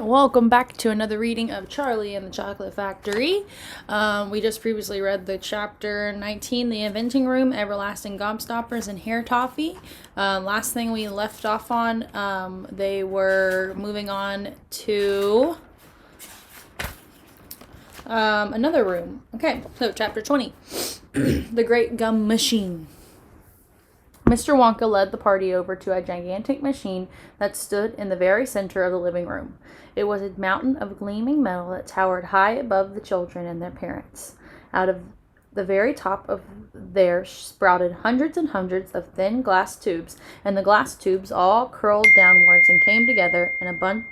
welcome back to another reading of Charlie and the Chocolate Factory. We just previously read the chapter 19, The Inventing Room, Everlasting Gobstoppers, and Hair Toffee. Last thing we left off on, they were moving on to another room. Okay, so chapter 20, The Great Gum Machine. Mr. Wonka led the party over to a gigantic machine that stood in the very center of the living room. It was a mountain of gleaming metal that towered high above the children and their parents. Out of the very top of there sprouted hundreds and hundreds of thin glass tubes, and the glass tubes all curled downwards and came together in a bunch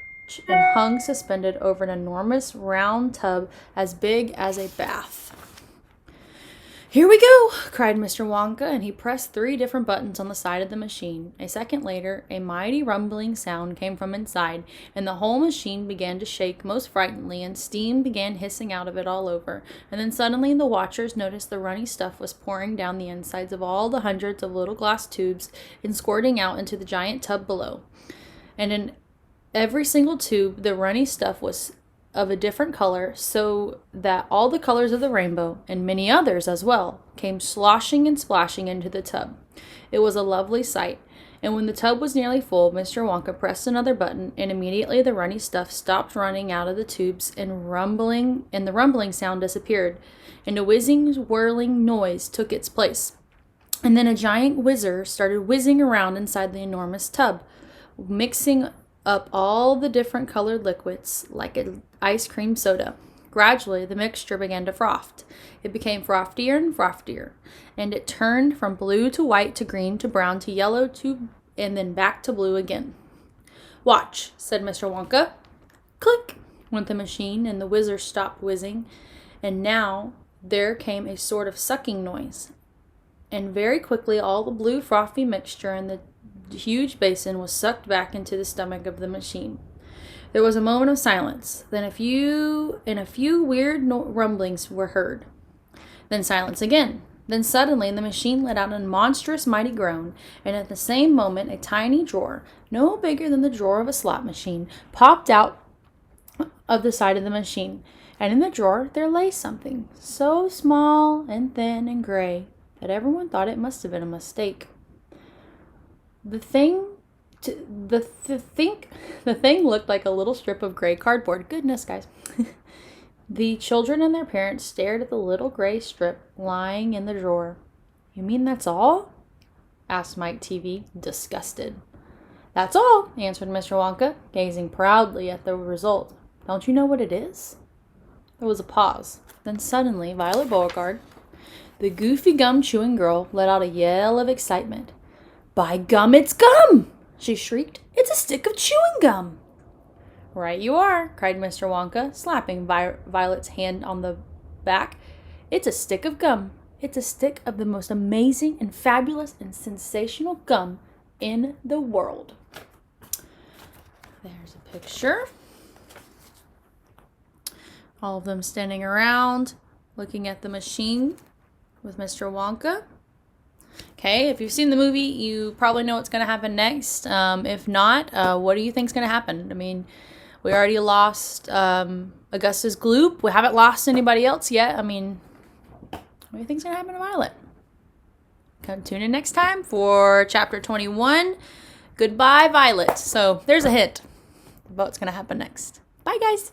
and hung suspended over an enormous round tub as big as a bath. "Here we go!" cried Mr. Wonka, and he pressed 3 different buttons on the side of the machine. A second later, a mighty rumbling sound came from inside, and the whole machine began to shake most frighteningly, and steam began hissing out of it all over. And then suddenly the watchers noticed the runny stuff was pouring down the insides of all the hundreds of little glass tubes and squirting out into the giant tub below. And in every single tube, the runny stuff was of a different color, so that all the colors of the rainbow, and many others as well, came sloshing and splashing into the tub. It was a lovely sight, and when the tub was nearly full, Mr. Wonka pressed another button, and immediately the runny stuff stopped running out of the tubes, and the rumbling sound disappeared, and a whizzing, whirling noise took its place. And then a giant whizzer started whizzing around inside the enormous tub, mixing up all the different colored liquids like an ice cream soda. Gradually, the mixture began to froth. It became frothier and frothier, and it turned from blue to white to green to brown to yellow and then back to blue again. "Watch," said Mr. Wonka. Click went the machine, and the whizzer stopped whizzing, and now there came a sort of sucking noise. And very quickly all the blue frothy mixture in the huge basin was sucked back into the stomach of the machine. There was a moment of silence. Then a few weird rumblings were heard. Then silence again. Then suddenly the machine let out a monstrous mighty groan, and at the same moment a tiny drawer, no bigger than the drawer of a slot machine, popped out of the side of the machine. And in the drawer there lay something so small and thin and gray that everyone thought it must have been a mistake. The thing looked like a little strip of gray cardboard. Goodness, guys. The children and their parents stared at the little gray strip lying in the drawer. "You mean that's all?" asked Mike Teavee, disgusted. "That's all," answered Mr. Wonka, gazing proudly at the result. "Don't you know what it is?" There was a pause. Then suddenly Violet Beauregarde, the goofy gum-chewing girl, let out a yell of excitement. "By gum, it's gum!" she shrieked. "It's a stick of chewing gum!" "Right you are," cried Mr. Wonka, slapping Violet's hand on the back. "It's a stick of gum. It's a stick of the most amazing and fabulous and sensational gum in the world." There's a picture. All of them standing around, looking at the machine with Mr. Wonka. Okay, if you've seen the movie, you probably know what's going to happen next. If not, what do you think is going to happen? I mean, we already lost Augustus Gloop. We haven't lost anybody else yet. I mean, what do you think is going to happen to Violet? Come tune in next time for chapter 21, Goodbye, Violet. So there's a hint about what's going to happen next. Bye, guys.